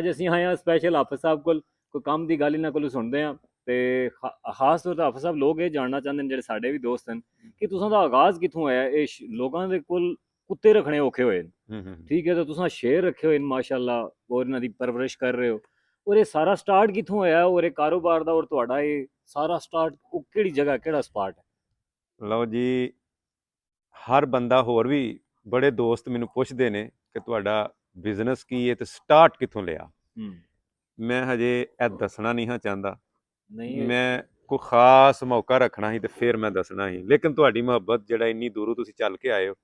ਅੱਜ ਅਸੀਂ ਆਏ ਹਾਂ ਸਪੈਸ਼ਲ ਹਾਫਿਜ਼ ਸਾਹਿਬ ਕੋਲ, ਕੋਈ ਕੰਮ ਦੀ ਗੱਲ ਇਹਨਾਂ ਕੋਲੋਂ ਸੁਣਦੇ ਹਾਂ। ਤੇ ਖਾਸ ਤੌਰ ਤੇ ਹਾਫਿਜ਼ ਸਾਹਿਬ ਲੋਕ ਇਹ ਜਾਣਨਾ ਚਾਹੁੰਦੇ ਨੇ, ਜਿਹੜੇ ਸਾਡੇ ਵੀ ਦੋਸਤ ਹਨ, ਕਿ ਤੁਸਾਂ ਦਾ ਆਗਾਜ਼ ਕਿੱਥੋਂ ਹੋਇਆ। ਇਹ ਲੋਕਾਂ ਦੇ ਕੋਲ ਕੁੱਤੇ ਰੱਖਣੇ ਔਖੇ ਹੋਏ ਨੇ, ਠੀਕ ਹੈ, ਤਾਂ ਤੁਸੀਂ ਸ਼ੇਰ ਰੱਖੇ ਹੋਏ ਨੇ ਮਾਸ਼ਾਅੱਲਾ, ਔਰ ਇਹਨਾਂ ਦੀ ਪਰਵਰਿਸ਼ ਕਰ ਰਹੇ ਹੋ। ਔਰ ਇਹ ਸਾਰਾ ਸਟਾਰਟ ਕਿੱਥੋਂ ਹੋਇਆ, ਔਰ ਇਹ ਕਾਰੋਬਾਰ ਦਾ ਔਰ ਤੁਹਾਡਾ ਇਹ ਸਾਰਾ ਸਟਾਰਟ ਉਹ ਕਿਹੜੀ ਜਗ੍ਹਾ, ਕਿਹੜਾ ਸਪਾਟ ਹੈ? ਲਓ ਜੀ, ਹਰ ਬੰਦਾ, ਹੋਰ ਵੀ ਬੜੇ ਦੋਸਤ ਮੈਨੂੰ ਪੁੱਛਦੇ ਨੇ ਕਿ ਤੁਹਾਡਾ ਬਿਜ਼ਨਸ ਕੀ ਹੈ ਤੇ ਸਟਾਰਟ ਕਿੱਥੋਂ ਲਿਆ। ਮੈਂ ਹਜੇ ਇਹ ਦੱਸਣਾ ਨਹੀਂ ਹਾਂ ਚਾਹੁੰਦਾ। ਨਹੀਂ, ਮੈਂ ਕੋਈ ਖਾਸ ਮੌਕਾ ਰੱਖਣਾ ਸੀ ਤੇ ਫਿਰ ਮੈਂ ਦੱਸਣਾ ਸੀ, ਲੇਕਿਨ ਤੁਹਾਡੀ ਮੁਹੱਬਤ ਜਿਹੜਾ ਇੰਨੀ ਦੂਰੋਂ ਤੁਸੀਂ ਚੱਲ ਕੇ ਆਏ ਹੋ,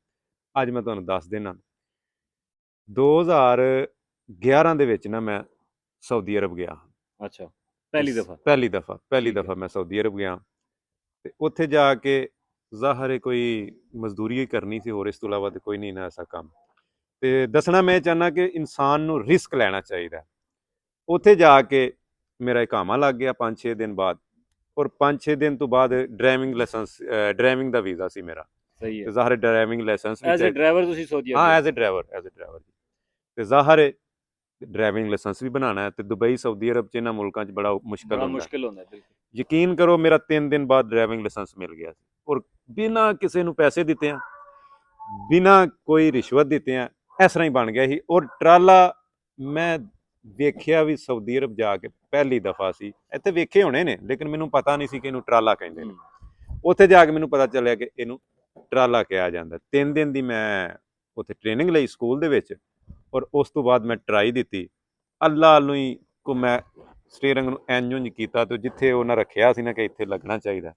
ਅੱਜ ਮੈਂ ਤੁਹਾਨੂੰ ਦੱਸ ਦੇਣਾ। 2011 ਦੇ ਵਿੱਚ ਨਾ ਮੈਂ ਸਾਊਦੀ ਅਰਬ ਗਿਆ। ਅੱਛਾ, ਪਹਿਲੀ ਦਫਾ ਮੈਂ ਸਾਊਦੀ ਅਰਬ ਗਿਆ। ਤੇ ਉੱਥੇ ਜਾ ਕੇ ਜ਼ਾਹਰ ਹੈ ਕੋਈ ਮਜ਼ਦੂਰੀ ਹੀ ਕਰਨੀ ਸੀ, ਹੋਰ ਇਸ ਤੋਂ ਇਲਾਵਾ ਤੇ ਕੋਈ ਨਹੀਂ ਨਾ ਐਸਾ ਕੰਮ। ਤੇ ਦੱਸਣਾ ਮੈਂ ਚਾਹੁੰਦਾ ਕਿ ਇਨਸਾਨ ਨੂੰ ਰਿਸਕ ਲੈਣਾ ਚਾਹੀਦਾ। ਉੱਥੇ ਜਾ ਕੇ ਮੇਰਾ ਇਕਾਮਾ ਲੱਗ ਗਿਆ 5-6 ਦਿਨ ਬਾਅਦ, ਔਰ 5-6 ਦਿਨ ਤੋਂ ਬਾਅਦ ਡਰਾਈਵਿੰਗ ਦਾ ਵੀਜ਼ਾ ਸੀ ਮੇਰਾ। ਸਹੀ ਹੈ, ਜ਼ਾਹਰ driving licence as a driver ਤੁਸੀਂ ਸੋਚਿਆ? ਹਾਂ, ਐਜ਼ ਅ ਡਰਾਈਵਰ ਤੇ ਜ਼ਾਹਰ ਹੈ ਡਰਾਈਵਿੰਗ ਲਾਇਸੈਂਸ ਵੀ ਬਣਾਉਣਾ ਹੈ। ਤੇ ਦੁਬਈ, ਸਾਊਦੀ ਅਰਬ 'ਚ, ਇਹਨਾਂ ਮੁਲਕਾਂ 'ਚ ਬੜਾ ਮੁਸ਼ਕਲ ਹੁੰਦਾ। ਯਕੀਨ ਕਰੋ, ਮੇਰਾ 3 ਦਿਨ ਬਾਅਦ ਡਰਾਈਵਿੰਗ ਲਾਇਸੈਂਸ ਮਿਲ ਗਿਆ ਸੀ, ਔਰ ਬਿਨਾਂ ਕਿਸੇ ਨੂੰ ਪੈਸੇ ਦਿੱਤਿਆਂ, ਬਿਨਾਂ ਕੋਈ ਰਿਸ਼ਵਤ ਦਿੱਤਿਆਂ, ਇਸ ਤਰ੍ਹਾਂ ਹੀ ਬਣ ਗਿਆ ਸੀ। ਔਰ ਟਰਾਲਾ ਮੈਂ ਵੇਖਿਆ ਵੀ ਸਾਊਦੀ ਅਰਬ ਜਾ ਕੇ ਪਹਿਲੀ ਦਫਾ ਸੀ। ਇੱਥੇ ਵੇਖੇ ਹੋਣੇ ਨੇ, ਲੇਕਿਨ ਮੈਨੂੰ ਪਤਾ ਨਹੀਂ ਸੀ ਕਿ ਇਹਨੂੰ ਟਰਾਲਾ ਕਹਿੰਦੇ ਨੇ। ਉੱਥੇ ਜਾ ਕੇ ਮੈਨੂੰ ਪਤਾ ਚੱਲਿਆ ਕਿ ਇਹਨੂੰ ਟਰਾਲਾ ਕਿਹਾ ਜਾਂਦਾ। 3 ਦਿਨ ਦੀ ਮੈਂ ਉੱਥੇ ਟ੍ਰੇਨਿੰਗ ਲਈ ਸਕੂਲ ਦੇ ਵਿੱਚ, ਔਰ ਉਸ ਤੋਂ ਬਾਅਦ ਮੈਂ ਟਰਾਈ ਦਿੱਤੀ। ਅੱਲਾ ਨੂੰ ਹੀ ਕੋ ਮੈਂ ਸਟੀਅਰਿੰਗ ਨੂੰ ਇੰਝ ਕੀਤਾ, ਤੇ ਜਿੱਥੇ ਉਹਨਾਂ ਰੱਖਿਆ ਸੀ ਨਾ ਕਿ ਇੱਥੇ ਲੱਗਣਾ ਚਾਹੀਦਾ,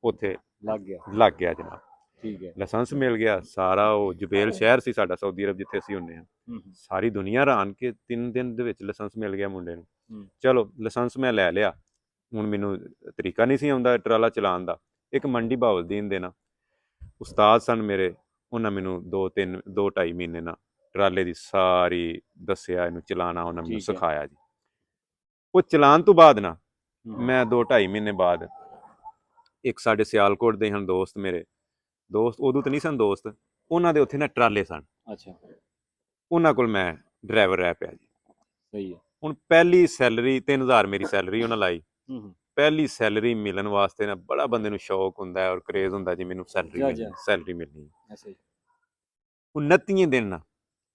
ਉੱਥੇ ਲੱਗ ਗਿਆ ਜਨਾਬ। ਠੀਕ ਹੈ, ਲਾਇਸੈਂਸ ਮਿਲ ਗਿਆ ਸਾਰਾ। ਉਹ ਜੁਬੇਲ ਸ਼ਹਿਰ ਸੀ ਸਾਡਾ ਸਾਊਦੀ ਅਰਬ, ਜਿੱਥੇ ਅਸੀਂ ਹੁੰਦੇ ਹਾਂ। ਸਾਰੀ ਦੁਨੀਆ ਹੈਰਾਨ ਕਿ 3 ਦਿਨ ਦੇ ਵਿੱਚ ਲਾਇਸੈਂਸ ਮਿਲ ਗਿਆ ਮੁੰਡੇ ਨੂੰ। ਚਲੋ, ਲਾਇਸੈਂਸ ਮੈਂ ਲੈ ਲਿਆ। ਹੁਣ ਮੈਨੂੰ ਤਰੀਕਾ ਨਹੀਂ ਸੀ ਆਉਂਦਾ ਟਰਾਲਾ ਚਲਾਉਣ ਦਾ। ਇੱਕ ਮੰਡੀ ਬਾਉਲਦੀਨ ਦੇ ਨਾ ਉਸਤਾਦ ਸਨ ਮੇਰੇ, ਉਹਨਾਂ ਮੈਨੂੰ 2-2.5 ਮਹੀਨੇ ਨਾਲ ਟਰਾਲੇ ਦੀ ਸਾਰੀ ਦੱਸਿਆ, ਇਹਨੂੰ ਚਲਾਉਣਾ ਉਹਨਾਂ ਮੈਨੂੰ ਸਿਖਾਇਆ ਜੀ। ਉਹ ਚਲਾਉਣ ਤੋਂ ਬਾਅਦ ਨਾ ਮੈਂ 2-2.5 ਮਹੀਨੇ ਬਾਅਦ, ਇੱਕ ਸਾਡੇ ਸਿਆਲਕੋਟ ਦੇ ਹਨ ਦੋਸਤ, ਮੇਰੇ ਦੋਸਤ ਉਦੋਂ ਤਾਂ ਨਹੀਂ ਸਨ ਦੋਸਤ, ਉਹਨਾਂ ਦੇ ਉੱਥੇ ਨਾ ਟਰਾਲੇ ਸਨ। ਅੱਛਾ, ਉਹਨਾਂ ਕੋਲ ਮੈਂ ਡਰਾਈਵਰ ਰਹਿ ਪਿਆ ਜੀ। ਸਹੀ ਹੈ। ਹੁਣ ਪਹਿਲੀ ਸੈਲਰੀ 3000 ਮੇਰੀ ਸੈਲਰੀ ਉਹਨਾਂ ਲਾਈ। ਪਹਿਲੀ ਸੈਲਰੀ ਮਿਲਣ ਵਾਸਤੇ ਨਾ ਬੜਾ ਬੰਦੇ ਨੂੰ ਸ਼ੌਕ ਹੁੰਦਾ ਔਰ ਕਰੇਜ਼ ਹੁੰਦਾ ਜੀ, ਮੈਨੂੰ ਸੈਲਰੀ ਮਿਲਣੀ। 29 ਦਿਨ ਨਾ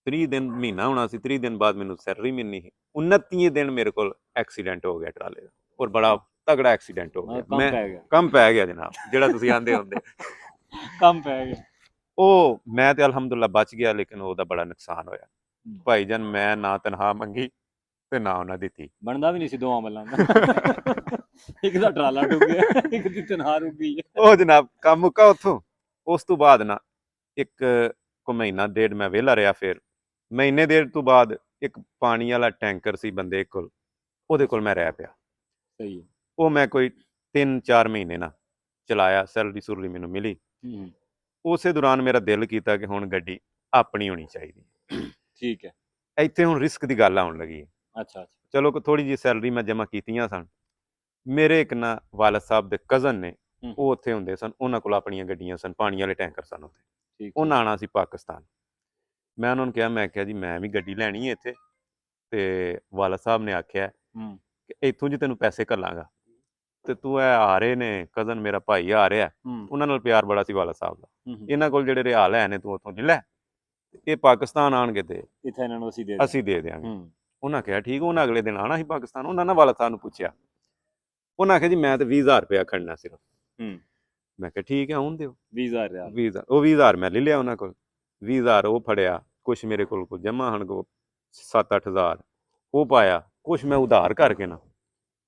30 ਦਿਨ ਮਹੀਨਾ ਹੋਣਾ ਸੀ, 30 ਦਿਨ ਬਾਅਦ ਮੈਨੂੰ ਸੈਲਰੀ ਮਿਲਣੀ ਸੀ। 29 ਦਿਨ ਮੇਰੇ ਕੋਲ ਐਕਸੀਡੈਂਟ ਹੋ ਗਿਆ ਟਰਾਲੇ ਦਾ, ਔਰ ਬੜਾ ਤਗੜਾ ਐਕਸੀਡੈਂਟ ਹੋ ਗਿਆ। ਕੰਮ ਪੈ ਗਿਆ ਜਨਾਬ, ਜਿਹੜਾ ਤੁਸੀਂ ਆਂਦੇ ਹੁੰਦੇ ਕੰਮ ਪੈ ਗਿਆ। ਉਹ ਮੈਂ ਤੇ ਅਲਹਮਦੁਲਿਲਾ ਬਚ ਗਿਆ, ਲੇਕਿਨ ਉਹਦਾ ਬੜਾ ਨੁਕਸਾਨ ਹੋਇਆ ਭਾਈ ਜਾਨ। ਮੈਂ ਨਾ ਤਨਖਾਹ ਮੰਗੀ ਤੇ ਨਾ ਉਹਨਾਂ ਦਿੱਤੀ। ਬਣਦਾ ਵੀ ਨਹੀਂ ਸੀ ਦੋਵਾਂ ਮੱਲਾਂ ਦਾ। ਇੱਕ ਦਾ ਟਰਾਲਾ ਡੁੱਬ ਗਿਆ, ਇੱਕ ਦੀ ਤਨਖਾਹ ਰੁਕ ਗਈ। ਉਹ ਜਨਾਬ ਕੰਮ ਮੁੱਕਾ ਉੱਥੋਂ। ਉਸ ਤੋਂ ਬਾਅਦ ਨਾ ਇੱਕ ਮਹੀਨਾ ਡੇਢ ਮੈਂ ਵਿਹਲਾ ਰਿਹਾ। ਫਿਰ ਮਹੀਨੇ ਡੇਢ ਤੋਂ ਬਾਅਦ ਇੱਕ ਪਾਣੀ ਵਾਲਾ ਟੈਂਕਰ ਸੀ ਬੰਦੇ ਕੋਲ, ਉਹਦੇ ਕੋਲ ਮੈਂ ਰਹਿ ਪਿਆ। ਸਹੀ ਹੈ। ਉਹ ਮੈਂ ਕੋਈ 3-4 ਮਹੀਨੇ ਨਾ ਚਲਾਇਆ, ਸੈਲਰੀ ਸੁਰਲੀ ਮੈਨੂੰ ਮਿਲੀ। ਉਸੇ ਦੌਰਾਨ ਮੇਰਾ ਦਿਲ ਕੀਤਾ ਕਿ ਹੁਣ ਗੱਡੀ ਆਪਣੀ ਹੋਣੀ ਚਾਹੀਦੀ। ਠੀਕ ਹੈ, ਇੱਥੇ ਹੁਣ ਰਿਸਕ ਦੀ ਗੱਲ ਆਉਣ ਲੱਗੀ। ਅੱਛਾ, ਚਲੋ ਥੋੜੀ ਜਿਹੀ ਸੈਲਰੀ ਮੈਂ ਜਮ੍ਹਾਂ ਕੀਤੀਆਂ ਸਨ। ਮੇਰੇ ਇੱਕ ਨਾ ਵਾਲਦ ਸਾਹਿਬ ਦੇ ਕਜ਼ਨ ਨੇ, ਉਹ ਉੱਥੇ ਹੁੰਦੇ ਸਨ, ਉਹਨਾਂ ਕੋਲ ਆਪਣੀਆਂ ਗੱਡੀਆਂ ਸਨ, ਪਾਣੀ ਵਾਲੇ ਟੈਂਕਰ ਸਨ ਉੱਥੇ। ਉਹਨਾਂ ਆਉਣਾ ਸੀ ਪਾਕਿਸਤਾਨ। ਮੈਂ ਉਹਨਾਂ ਨੂੰ ਕਿਹਾ, ਮੈਂ ਕਿਹਾ ਜੀ ਮੈਂ ਵੀ ਗੱਡੀ ਲੈਣੀ ਹੈ ਇੱਥੇ, ਤੇ ਵਾਲਦ ਸਾਹਿਬ ਨੇ ਆਖਿਆ ਕਿ ਇੱਥੋਂ ਜੀ ਤੈਨੂੰ ਪੈਸੇ ਘੱਲਾਂਗਾ, ਤੇ ਤੂੰ ਇਹ ਆ ਰਹੇ ਨੇ ਕਜ਼ਨ ਮੇਰਾ ਭਾਈ ਆ ਰਿਹਾ, ਉਹਨਾਂ ਨਾਲ ਪਿਆਰ ਬੜਾ ਸੀ ਵਾਲਦ ਸਾਹਿਬ ਦਾ। ਇਹਨਾਂ ਕੋਲ ਜਿਹੜੇ ਰਿਆਲ ਹੈ ਨੇ ਤੂੰ ਉੱਥੋਂ ਨਹੀਂ ਲੈ, ਇਹ ਪਾਕਿਸਤਾਨ ਆਣਗੇ ਤੇ ਇੱਥੇ ਇਹਨਾਂ ਨੂੰ ਅਸੀਂ ਦੇ ਦਿਆਂਗੇ। ਉਹਨਾਂ ਕਿਹਾ ਠੀਕ। ਉਹਨਾਂ ਅਗਲੇ ਦਿਨ ਆਉਣਾ ਸੀ ਪਾਕਿਸਤਾਨ। ਉਹਨਾਂ ਨੇ ਵਾਲਦ ਸਾਹਿਬ ਨੂੰ ਪੁੱਛਿਆ, ਉਹਨਾਂ ਆਖਿਆ ਜੀ ਮੈਂ ਤੇ 20000 ਰੁਪਇਆ ਖੜਨਾ ਸਿਰਫ। ਮੈਂ ਕਿਹਾ ਠੀਕ ਹੈ, ਆਉਣ ਦਿਓ। 20000 ਉਹ 20000 ਮੈਂ ਲੈ ਲਿਆ ਉਹਨਾਂ ਕੋਲ। 20000 ਉਹ ਫੜਿਆ, ਕੁਛ ਮੇਰੇ ਕੋਲ ਜਮ੍ਹਾਂ ਹਨ 7-8 ਹਜ਼ਾਰ ਉਹ ਪਾਇਆ, ਕੁਛ ਮੈਂ ਉਧਾਰ ਕਰਕੇ ਨਾ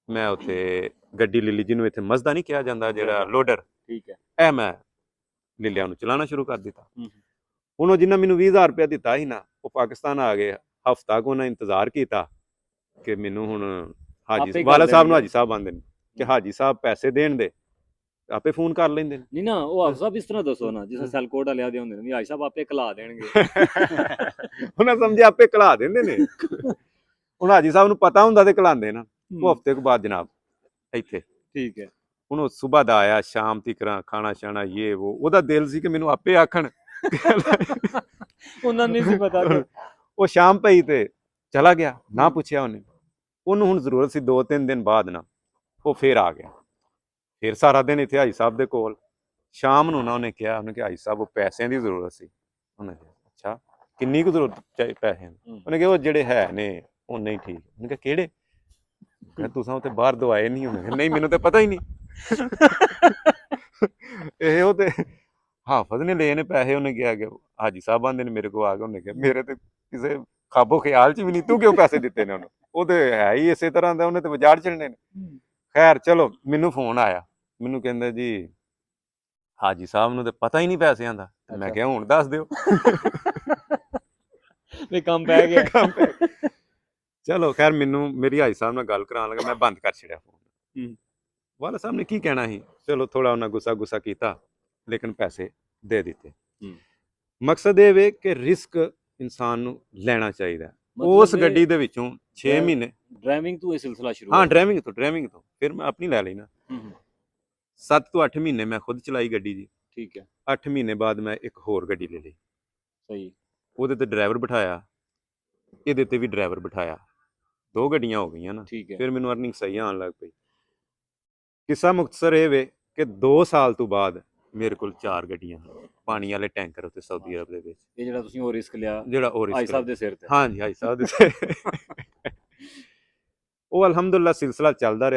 ਮੈਂ ਉੱਥੇ ਗੱਡੀ ਲੈ ਲਈ, ਜਿਹਨੂੰ ਇੱਥੇ ਮਜ਼ਦਾ ਨਹੀਂ ਕਿਹਾ ਜਾਂਦਾ, ਜਿਹੜਾ ਲੋਡਰ। ਠੀਕ ਹੈ, ਇਹ ਮੈਂ ਲੈ ਲਿਆ, ਉਹਨੂੰ ਚਲਾਉਣਾ ਸ਼ੁਰੂ ਕਰ ਦਿੱਤਾ। ਹੁਣ ਉਹ ਜਿੰਨਾ ਮੈਨੂੰ 20000 ਰੁਪਇਆ ਦਿੱਤਾ ਸੀ ਨਾ, ਉਹ ਪਾਕਿਸਤਾਨ ਆ ਗਏ। ਹਫ਼ਤਾ ਕੁ ਉਹਨਾਂ ਇੰਤਜ਼ਾਰ ਕੀਤਾ ਕਿ ਮੈਨੂੰ ਹੁਣ ਹਾਜੀ ਵਾਲਾ ਸਾਹਿਬ ਨੂੰ ਹਾਜੀ ਸਾਹਿਬ ਆਉਂਦੇ ਨੇ ਕਿ ਹਾਜੀ ਸਾਹਿਬ ਪੈਸੇ ਦੇਣ ਦੇ, ਆਪੇ ਫੋਨ ਕਰ ਲੈਂਦੇ ਨੇ। ਨਹੀਂ ਨਾ, ਉਹ ਹਾਜੀ ਸਾਹਿਬ ਇਸ ਤਰ੍ਹਾਂ ਦੱਸੋ ਨਾ, ਜਿਸ ਸੈਲਕੋਟ ਵਾਲਿਆਂ ਦੇ ਹੁੰਦੇ ਨੇ, ਹਾਜੀ ਸਾਹਿਬ ਆਪੇ ਘਲਾ ਦੇਣਗੇ। ਉਹਨਾਂ ਸਮਝਿਆ ਆਪੇ ਘਲਾ ਦਿੰਦੇ ਨੇ। ਹੁਣ ਹਾਜੀ ਸਾਹਿਬ ਨੂੰ ਪਤਾ ਹੁੰਦਾ ਤੇ ਘਲਾਉਂਦੇ ਨਾ। ਉਹ ਹਫ਼ਤੇ ਕੁ ਬਾਅਦ ਜਨਾਬ ਇੱਥੇ। ਠੀਕ ਹੈ, ਹੁਣ ਉਹ ਸੁਬਾਹ ਦਾ ਆਇਆ, ਸ਼ਾਮ ਤੀਕ ਖਾਣਾ ਛਾਣਾ ਇਹ ਵੋ। ਉਹਦਾ ਦਿਲ ਸੀ ਕਿ ਮੈਨੂੰ ਆਪੇ ਆਖਣ। ਉਹਨਾਂ ਨਹੀਂ ਸੀ ਪਤਾ। ਉਹ ਸ਼ਾਮ ਪਈ ਤੇ ਚਲਾ ਗਿਆ, ਨਾ ਪੁੱਛਿਆ ਉਹਨੇ। ਉਹਨੂੰ ਹੁਣ ਜ਼ਰੂਰਤ ਸੀ 2-3 ਦਿਨ ਬਾਅਦ ਨਾ, ਉਹ ਫੇਰ ਆ ਗਿਆ। ਫਿਰ ਸਾਰਾ ਦਿਨ ਇੱਥੇ ਹਾਜੀ ਸਾਹਿਬ ਦੇ ਕੋਲ। ਸ਼ਾਮ ਨੂੰ ਨਾ ਉਹਨੇ ਕਿਹਾ ਹਾਜੀ ਸਾਹਿਬ ਉਹ ਪੈਸਿਆਂ ਦੀ ਜ਼ਰੂਰਤ ਸੀ। ਉਹਨੇ ਕਿਹਾ ਅੱਛਾ ਕਿੰਨੀ ਕੁ ਜ਼ਰੂਰਤ ਚਾਹੀ ਪੈਸਿਆਂ ਦੀ? ਉਹਨੇ ਕਿਹਾ ਉਹ ਜਿਹੜੇ ਹੈ ਨੇ ਉਹ ਨਹੀਂ ਠੀਕ। ਉਹਨੇ ਕਿਹਾ ਕਿਹੜੇ? ਕਹਿੰਦਾ ਤੁਸੀਂ ਉੱਥੇ ਬਾਹਰ ਦਵਾਏ ਨਹੀਂ? ਉਹਨੇ ਕਿਹਾ ਨਹੀਂ ਮੈਨੂੰ ਤਾਂ ਪਤਾ ਹੀ ਨਹੀਂ। ਇਹ ਉਹ ਤੇ ਹਾਫਜ਼ ਨੇ ਲਏ ਨੇ ਪੈਸੇ। ਉਹਨੇ ਕਿਹਾ ਕਿ ਹਾਜੀ ਸਾਹਿਬ ਆਂਦੇ ਨੇ ਮੇਰੇ ਕੋਲ ਆ ਕੇ। ਉਹਨੇ ਕਿਹਾ ਮੇਰੇ ਤੇ ਕਿਸੇ ਖਾਬੋ ਖਿਆਲ ਚ ਵੀ ਨਹੀਂ, ਤੂੰ ਕਿਉਂ ਪੈਸੇ ਦਿੱਤੇ ਨੇ ਉਹਨੂੰ? ਉਹ ਤੇ ਹੈ ਹੀ ਇਸੇ ਤਰ੍ਹਾਂ ਦਾ, ਉਹਨੇ ਤੇ ਬਾਜ਼ਾਰ ਚੜਨੇ ਨੇ। ਖੈਰ ਚਲੋ ਮੈਨੂੰ ਫੋਨ ਆਇਆ, ਮੈਨੂੰ ਕਹਿੰਦਾ ਜੀ ਹਾਜੀ ਸਾਹਿਬ ਨੂੰ ਤੇ ਪਤਾ ਹੀ ਨਹੀਂ ਪੈਸਿਆਂ ਦਾ। ਮੈਂ ਕਿਹਾ ਹੁਣ ਦੱਸ ਦਿਓ। ਵੀ ਕੰਮ ਪੈ ਗਿਆ। ਕੰਮ ਪੈ ਗਿਆ। ਚਲੋ ਖੈਰ ਮੈਨੂੰ ਮੇਰੀ ਹਾਜੀ ਸਾਹਿਬ ਨਾਲ ਗੱਲ ਕਰਾਉਣ ਲੱਗਾ, ਮੈਂ ਬੰਦ ਕਰ ਛੜਿਆ ਫੋਨ। ਵਾਲਾ ਸਾਹਿਬ ਨੇ ਕੀ ਕਹਿਣਾ ਸੀ, ਚਲੋ ਥੋੜਾ ਉਹਨਾਂ ਗੁੱਸਾ ਕੀਤਾ, ਲੇਕਿਨ ਪੈਸੇ ਦੇ ਦਿੱਤੇ। ਮਕਸਦ ਇਹ ਵੇ ਕਿ ਰਿਸਕ ਇਨਸਾਨ ਨੂੰ ਲੈਣਾ ਚਾਹੀਦਾ। ਉਸ ਗੱਡੀ ਦੇ ਵਿੱਚੋਂ 6 ਮਹੀਨੇ ਡਰਾਈਵਿੰਗ ਤੋਂ ਇਹ ਸਿਲਸਿਲਾ ਸ਼ੁਰੂ ਹਾਂ ਡਰਾਈਵਿੰਗ ਤੋਂ ਫਿਰ ਮੈਂ ਆਪਣੀ ਲੈ ਲਈ ਨਾ। 7 ਤੋਂ 8 ਮਹੀਨੇ ਮੈਂ ਖੁਦ ਚਲਾਈ ਗੱਡੀ ਜੀ। ਠੀਕ ਹੈ। 8 ਮਹੀਨੇ ਬਾਅਦ ਮੈਂ ਇੱਕ ਹੋਰ ਗੱਡੀ ਲੈ ਲਈ। ਸਹੀ। ਉਹਦੇ ਤੇ ਡਰਾਈਵਰ ਬਿਠਾਇਆ, ਇਹਦੇ ਤੇ ਵੀ ਡਰਾਈਵਰ ਬਿਠਾਇਆ, 2 ਗੱਡੀਆਂ ਹੋ ਗਈਆਂ ਨਾ। ਠੀਕ ਹੈ। ਫਿਰ ਮੈਨੂੰ ਅਰਨਿੰਗ ਸਹੀ ਆਉਣ ਲੱਗ ਪਈ। ਕਿੱਸਾ ਮੁਖਤਸਰ ਇਹ ਵੇ ਕਿ 2 ਸਾਲ ਤੋਂ ਬਾਅਦ ਮੇਰੇ ਕੋਲ 4 ਗੱਡੀਆਂ ਹਨ, ਪਾਣੀ ਵਾਲੇ ਟੈਂਕਰ ਉੱਤੇ ਸਾਊਦੀ ਅਰਬ ਦੇ ਵਿੱਚ। ਇਹ ਜਿਹੜਾ ਤੁਸੀਂ ਉਹ ਰਿਸਕ ਲਿਆ, ਜਿਹੜਾ ਉਹ ਹਾਜੀ ਸਾਹਿਬ ਦੇ ਸਿਰ ਤੇ। ਹਾਂਜੀ ਹਾਜੀ ਸਾਹਿਬ ਦੇ ਸਿਰ। ਉਹ ਅਲਹਮਦੁਲਿਲਾ ਸਿਲਸਿਲਾ ਚੱਲਦਾ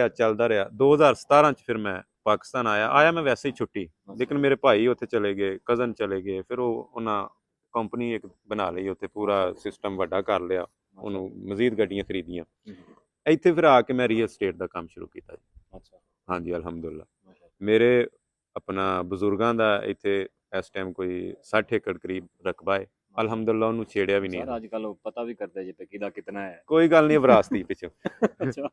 ਰਿਹਾ 2017 ਚ ਫਿਰ ਮੈਂ ਪਾਕਿਸਤਾਨ ਆਇਆ ਮੈਂ ਵੈਸੇ ਹੀ ਛੁੱਟੀ, ਲੇਕਿਨ ਮੇਰੇ ਭਾਈ ਉੱਥੇ ਚਲੇ ਗਏ, ਕਜ਼ਨ ਚਲੇ ਗਏ। ਫਿਰ ਉਹਨਾਂ ਕੰਪਨੀ ਇੱਕ ਬਣਾ ਲਈ ਉੱਥੇ, ਪੂਰਾ ਸਿਸਟਮ ਵੱਡਾ ਕਰ ਲਿਆ, ਉਹਨੂੰ ਮਜ਼ੀਦ ਗੱਡੀਆਂ ਖਰੀਦੀਆਂ। ਇੱਥੇ ਫਿਰ ਆ ਕੇ ਮੈਂ ਰੀਅਲ ਸਟੇਟ ਦਾ ਕੰਮ ਸ਼ੁਰੂ ਕੀਤਾ ਜੀ। ਅੱਛਾ। ਹਾਂਜੀ ਅਲਹਮਦੁਲਿਲਾ। ਮੇਰੇ ਆਪਣਾ ਬਜ਼ੁਰਗਾਂ ਦਾ ਇੱਥੇ ਇਸ ਟਾਈਮ ਕੋਈ 60 ਏਕੜ ਕਰੀਬ ਰਕਬਾ ਹੈ। ਅਲਹਮਦੁਲਿਲਾ ਉਹਨੂੰ ਛੇੜਿਆ ਵੀ ਨਹੀਂ। ਸਰ ਅੱਜ ਕੱਲ ਪਤਾ ਵੀ ਕਰਦੇ ਜੇ ਤੇ ਕਿਹਦਾ ਕਿਤਨਾ ਹੈ। ਕੋਈ ਗੱਲ ਨਹੀਂ, ਵਿਰਾਸਤੀ ਪਿੱਛੇ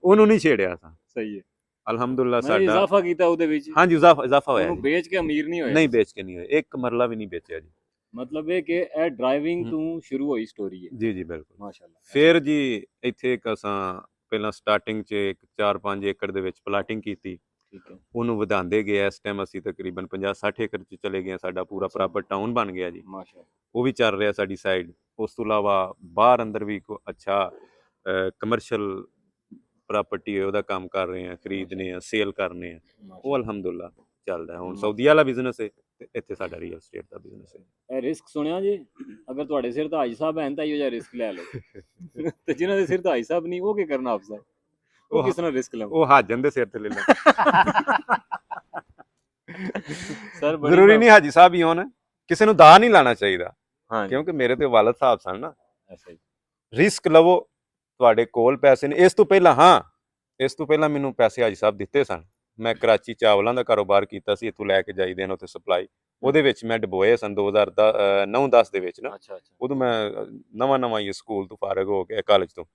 ਉਹਨੂੰ ਨਹੀਂ ਛੇੜਿਆ ਸਾਂ। ਸਹੀ ਹੈ। ਅਲਹਮਦੁਲਿਲਾ ਸਾਡਾ ਸਾਡਾ ਇਜ਼ਾਫਾ ਕੀਤਾ ਉਹਦੇ ਵਿੱਚ। ਹਾਂਜੀ ਇਜ਼ਾਫਾ ਹੋਇਆ। ਉਹਨੂੰ ਵੇਚ ਕੇ ਅਮੀਰ ਨਹੀਂ ਹੋਇਆ? ਨਹੀਂ ਵੇਚ ਕੇ ਨਹੀਂ ਹੋਇਆ, ਇੱਕ ਮਰਲਾ ਵੀ ਨਹੀਂ ਵੇਚਿਆ ਜੀ। ਮਤਲਬ ਇਹ ਕਿ ਇਹ ਡਰਾਈਵਿੰਗ ਤੋਂ ਸ਼ੁਰੂ ਹੋਈ ਸਟੋਰੀ ਹੈ। ਜੀ ਬਿਲਕੁਲ ਮਾਸ਼ਾਅੱਲਾ। ਫਿਰ ਜੀ ਇੱਥੇ ਇੱਕ ਅਸਾਂ ਪਹਿਲਾਂ ਸਟਾਰਟਿੰਗ 'ਚ 4-5 ਏਕੜ ਦੇ ਵਿੱਚ ਪਲਾਟਿੰਗ ਕੀਤੀ। ਠੀਕ ਹੈ। ਉਹਨੂੰ ਵਧਾਉਂਦੇ ਗਏ। ਇਸ ਟਾਈਮ ਅਸੀਂ ਤਕਰੀਬਨ 50-60 ਏਕੜ 'ਚ ਚਲੇ ਗਏ। ਸਾਡਾ ਪੂਰਾ ਪ੍ਰਾਪਰ ਟਾਊਨ ਬਣ ਗਿਆ ਜੀ। ਮਾਸ਼ਾਅੱਲਾ। ਉਹ ਵੀ ਚੱਲ ਰਿਹਾ ਸਾਡੀ ਸਾਈਡ। ਉਸ ਤੋਂ ਇਲਾਵਾ ਬਾਹਰ ਅੰਦਰ ਵੀ ਕੋਈ ਅੱਛਾ ਕਮਰਸ਼ੀਅਲ ਪ੍ਰਾਪਰਟੀ ਹੈ, ਉਹਦਾ ਕੰਮ ਕਰ ਰਹੇ ਹਾਂ, ਖਰੀਦਨੇ ਆ, ਸੇਲ ਕਰਨੇ ਆ। ਉਹ ਅਲਹਮਦੁਲਿਲਾ ਚੱਲਦਾ। ਹੁਣ ਸਾਊਦੀ ਵਾਲਾ ਬਿਜ਼ਨਸ ਹੈ ਤੇ ਇੱਥੇ ਸਾਡਾ ਰੀਅਲ ਸਟੇਟ ਦਾ ਬਿਜ਼ਨਸ ਹੈ। ਇਹ ਰਿਸਕ ਸੁਣਿਆ ਜੀ, ਅਗਰ ਤੁਹਾਡੇ ਸਿਰ ਤਾਂ ਹਾਜੀ ਸਾਹਿਬ ਹੈ ਤਾਂ ਇਹੋ ਜਿਹਾ ਰਿਸਕ ਲੈ ਲਓ। ਤੇ ਜਿਨ੍ਹਾਂ ਦੇ ਸਿਰ ਤਾਂ ਹਾਜੀ ਸਾਹਿਬ ਨਹੀਂ, ਉਹ ਕੀ ਕਰਨਾ ਅਫਸਰ? ਉਹ ਕਿਸ ਤਰ੍ਹਾਂ ਰਿਸਕ ਲਵਾਂ? ਉਹ ਹਾਜਨ ਦੇ ਸਿਰ ਤੇ ਲੈ ਲੈ। ਸਰ ਜ਼ਰੂਰੀ ਨਹੀਂ ਹਾਜੀ ਸਾਹਿਬ ਹੀ ਹੋਣ, ਕਿਸੇ ਨੂੰ ਦਾ ਨਹੀਂ ਲਾਣਾ ਚਾਹੀਦਾ। ਹਾਂ, ਕਿਉਂਕਿ ਮੇਰੇ ਤੇ ਵਾਲਦ ਸਾਹਿਬ ਸਨ ਨਾ। ਐਸਾ ਹੀ ਰਿਸਕ ਲਵੋ, ਤੁਹਾਡੇ ਕੋਲ ਪੈਸੇ ਨੇ। ਇਸ ਤੋਂ ਪਹਿਲਾਂ ਮੈਨੂੰ ਪੈਸੇ ਹਾਜੀ ਸਾਹਿਬ ਦਿੱਤੇ ਸਨ। ਮੈਂ ਕਰਾਚੀ ਚਾਵਲਾਂ ਦਾ ਕਾਰੋਬਾਰ ਕੀਤਾ ਸੀ, ਇੱਥੋਂ ਲੈ ਕੇ ਜਾਈਦੇ ਨੇ ਉੱਥੇ ਸਪਲਾਈ। ਉਹਦੇ ਵਿੱਚ ਮੈਂ ਡੁਬੋਏ ਸਨ 2009-10 ਦੇ ਵਿੱਚ ਨਾ। ਅੱਛਾ। ਉਦੋਂ ਮੈਂ ਨਵਾਂ ਹੀ ਸਕੂਲ ਤੋਂ ਫਾਰਗ ਹੋ ਕੇ ਕਾਲਜ ਤੋਂ,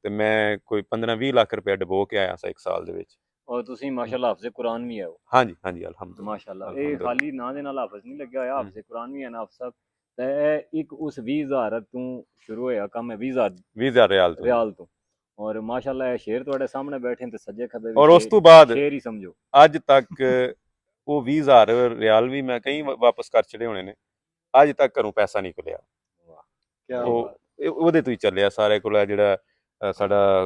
ਤੇ ਮੈਂ ਕੋਈ 15-20 ਲੱਖ ਰੁਪਏ ਡੁਬੋ ਕੇ ਆਇਆ ਸਾਂ 1 ਸਾਲ ਦੇ ਵਿੱਚ। ਔਰ ਤੁਸੀਂ ਮਾਸ਼ਾਅੱਲਾ ਹਾਫਿਜ਼ ਕੁਰਾਨ ਵੀ ਹੋ। ਹਾਂਜੀ ਅਲਹਮਦੁਲਿਲਾ ਮਾਸ਼ਾਅੱਲਾ। ਇਹ ਖਾਲੀ ਨਾਂ ਦੇ ਨਾਲ ਹਾਫਿਜ਼ ਨਹੀਂ ਲੱਗਿਆ ਹੋਇਆ, ਹਾਫਿਜ਼ ਕੁਰਾਨ ਵੀ ਹੈ ਨਾ ਹਾਫਿਜ਼। ਤੇ ਇੱਕ ਉਸ 20,000 ਤੋਂ ਸ਼ੁਰੂ ਹੋਇਆ ਕੰਮ ਹੈ, 20,000 ਰਿਆਲ ਤੋਂ। ਔਰ ਮਾਸ਼ਾਅੱਲਾ ਇਹ ਸ਼ੇਰ ਤੁਹਾਡੇ ਸਾਹਮਣੇ ਬੈਠੇ ਨੇ ਤੇ ਸੱਜੇ ਖੱਬੇ ਔਰ ਉਸ ਤੋਂ ਬਾਅਦ ਸ਼ੇਰ ਹੀ ਸਮਝੋ ਅੱਜ ਤੱਕ ਉਹ 20,000 ਰਿਆਲ ਵੀ ਮੈਂ ਕਈ ਵਾਪਸ ਕਰ ਛੜੇ ਹੋਣੇ ਨੇ। ਅੱਜ ਤੱਕ ਘਰੋਂ ਪੈਸਾ ਨਹੀਂ ਖੁੱਲਿਆ। ਉਹਦੇ ਤੋਂ ਹੀ ਚੱਲਿਆ ਸਾਰੇ ਕੋਲ। ਜਿਹੜਾ ਸਾਡਾ